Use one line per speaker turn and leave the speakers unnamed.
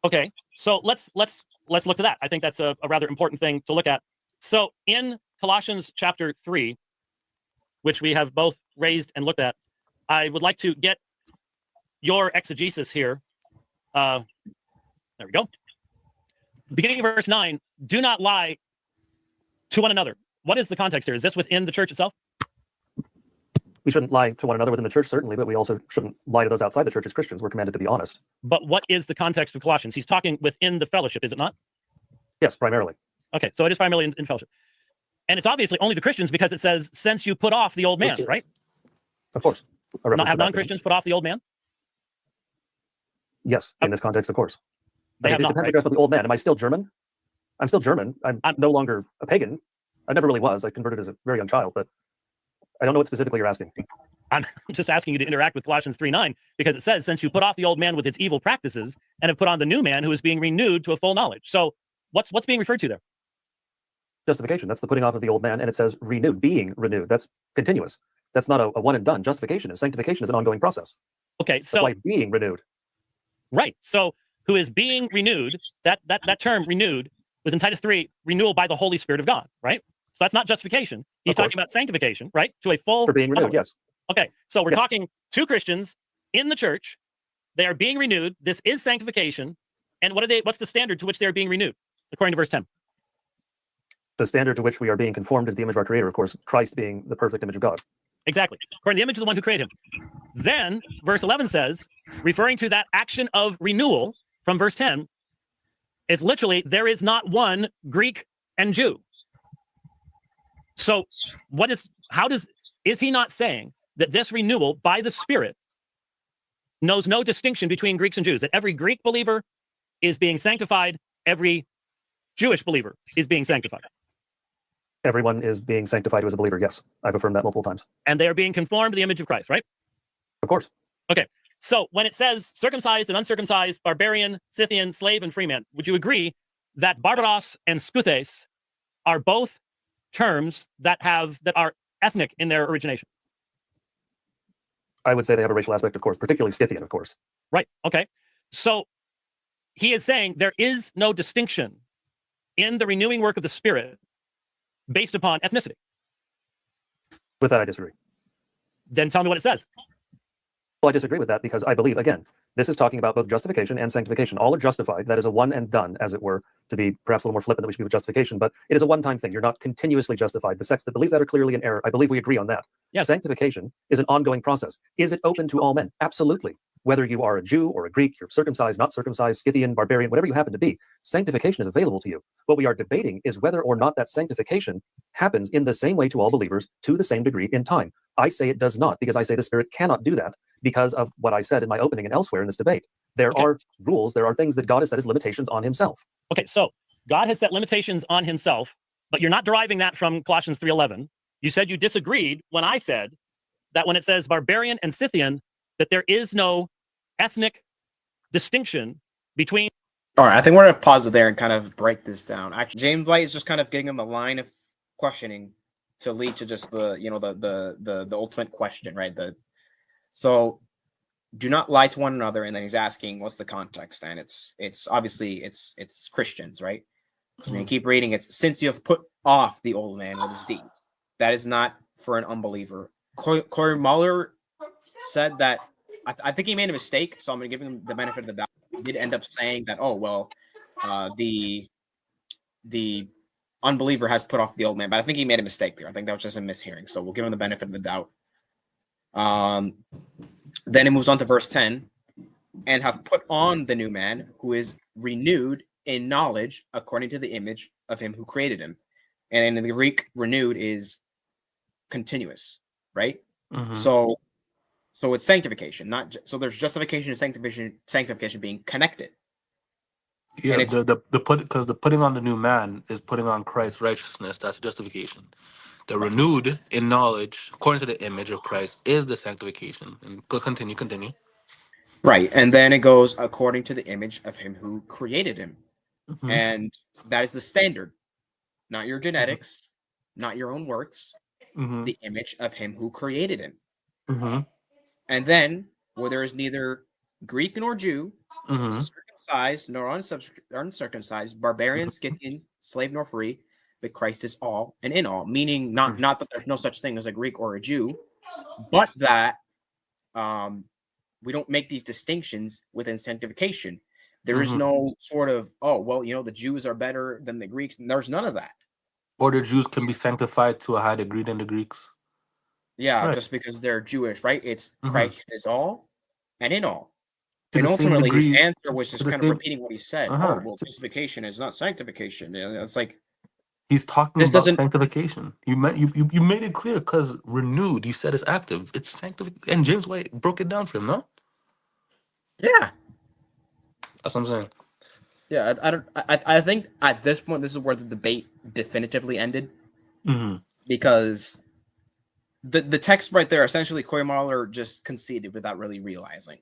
Okay, so let's look to that. I think that's a rather important thing to look at. So in Colossians chapter 3, which we have both raised and looked at, I would like to get your exegesis here. There we go. Beginning of verse 9, do not lie to one another. What is the context here? Is this within the church itself?
We shouldn't lie to one another within the church, certainly, but we also shouldn't lie to those outside the church as Christians. We're commanded to be honest.
But what is the context of Colossians? He's talking within the fellowship, is it not?
Yes, primarily.
Okay, so it is primarily in fellowship. And it's obviously only to Christians because it says, since you put off the old man, right?
Of course.
Have non-Christians put off the old man?
Yes, in this context, of course.
They have
it
not,
depends,
right?
I guess, about the old man. Am I still German? I'm still German. I'm no longer a pagan. I never really was. I converted as a very young child, but I don't know what specifically you're asking.
I'm just asking you to interact with Colossians 3:9 because it says, since you put off the old man with its evil practices and have put on the new man who is being renewed to a full knowledge. So what's being referred to there?
Justification. That's the putting off of the old man, and it says renewed, being renewed. That's continuous. That's not a one and done. Justification is sanctification is an ongoing process.
Okay, so
that's why being renewed.
Right. So who is being renewed, that term renewed was in Titus 3, renewal by the Holy Spirit of God, right? So that's not justification. He's talking about sanctification, right? To a full
for being renewed, yes.
Okay, so we're talking two Christians in the church. They are being renewed. This is sanctification. And what's the standard to which they are being renewed, according to verse 10?
The standard to which we are being conformed is the image of our Creator, of course, Christ being the perfect image of God.
Exactly. According to the image of the one who created him. Then, verse 11 says, referring to that action of renewal from verse 10, it's literally, there is not one Greek and Jew. So is he not saying that this renewal by the Spirit knows no distinction between Greeks and Jews, that every Greek believer is being sanctified, every Jewish believer is being sanctified?
Everyone is being sanctified who is a believer, yes. I've affirmed that multiple times.
And they are being conformed to the image of Christ, right?
Of course.
Okay, so when it says circumcised and uncircumcised, barbarian, Scythian, slave, and free man, would you agree that barbaros and skuthes are both terms that are ethnic in their origination?
I would say they have a racial aspect, of course, particularly Scythian, of course.
Right, okay. So he is saying there is no distinction in the renewing work of the Spirit based upon ethnicity.
With that, I disagree.
Then tell me what it says.
Well, I disagree with that because I believe, again, this is talking about both justification and sanctification. All are justified. That is a one and done, as it were, to be perhaps a little more flippant than we should be with justification, but it is a one-time thing. You're not continuously justified. The sects that believe that are clearly in error. I believe we agree on that.
Yes.
Sanctification is an ongoing process. Is it open to all men? Absolutely. Whether you are a Jew or a Greek, you're circumcised, not circumcised, Scythian, barbarian, whatever you happen to be, sanctification is available to you. What we are debating is whether or not that sanctification happens in the same way to all believers to the same degree in time. I say it does not, because I say the Spirit cannot do that because of what I said in my opening and elsewhere in this debate. There are rules, there are things that God has set as limitations on himself.
Okay, so God has set limitations on himself, but you're not deriving that from Colossians 3:11. You said you disagreed when I said that when it says barbarian and Scythian, that there is no ethnic distinction between.
All right, I think we're going to pause it there and kind of break this down. Actually, James White is just kind of getting him a line of questioning to lead to just the ultimate question, right? So do not lie to one another, and then he's asking what's the context, and it's obviously it's Christians, right? And you keep reading, it's since you have put off the old man with his deeds. That is not for an unbeliever. Corey Mahler said that I think he made a mistake, so I'm going to give him the benefit of the doubt. He did end up saying that, oh well, the unbeliever has put off the old man, but I think he made a mistake there. I think that was just a mishearing, so we'll give him the benefit of the doubt. Then it moves on to verse 10, and have put on the new man who is renewed in knowledge according to the image of him who created him. And in the Greek, renewed is continuous, right? Mm-hmm. So it's sanctification, so there's justification and sanctification being connected.
Yeah, because the putting on the new man is putting on Christ's righteousness. That's justification. The renewed in knowledge, according to the image of Christ, is the sanctification. And continue.
Right, and then it goes according to the image of him who created him. Mm-hmm. And that is the standard, not your genetics, not your own works, the image of him who created him. Mm-hmm. And then, where there is neither Greek nor Jew, circumcised circumcised nor uncircumcised, barbarian, Scythian, slave nor free, but Christ is all and in all. Meaning not that there's no such thing as a Greek or a Jew, but that we don't make these distinctions within sanctification. There is no sort of, oh, well, the Jews are better than the Greeks. There's none of that.
Or the Jews can be sanctified to a higher degree than the Greeks.
Yeah,
Right.
just because they're Jewish, right? It's Christ is all and in all.
To
And
the same
ultimately, his
degree-
answer was just
to the
kind of
same-
repeating what he said.
Uh-huh.
Oh, well, justification is not sanctification. It's like,
He's talking
This
about
doesn't-
sanctification. You made it clear because renewed. You said it's active. It's sanctification. And James White broke it down for him. No,
yeah.
that's what I'm saying.
Yeah, I think at this point, this is where the debate definitively ended. Because the text right there, essentially, Corey Mahler just conceded without really realizing.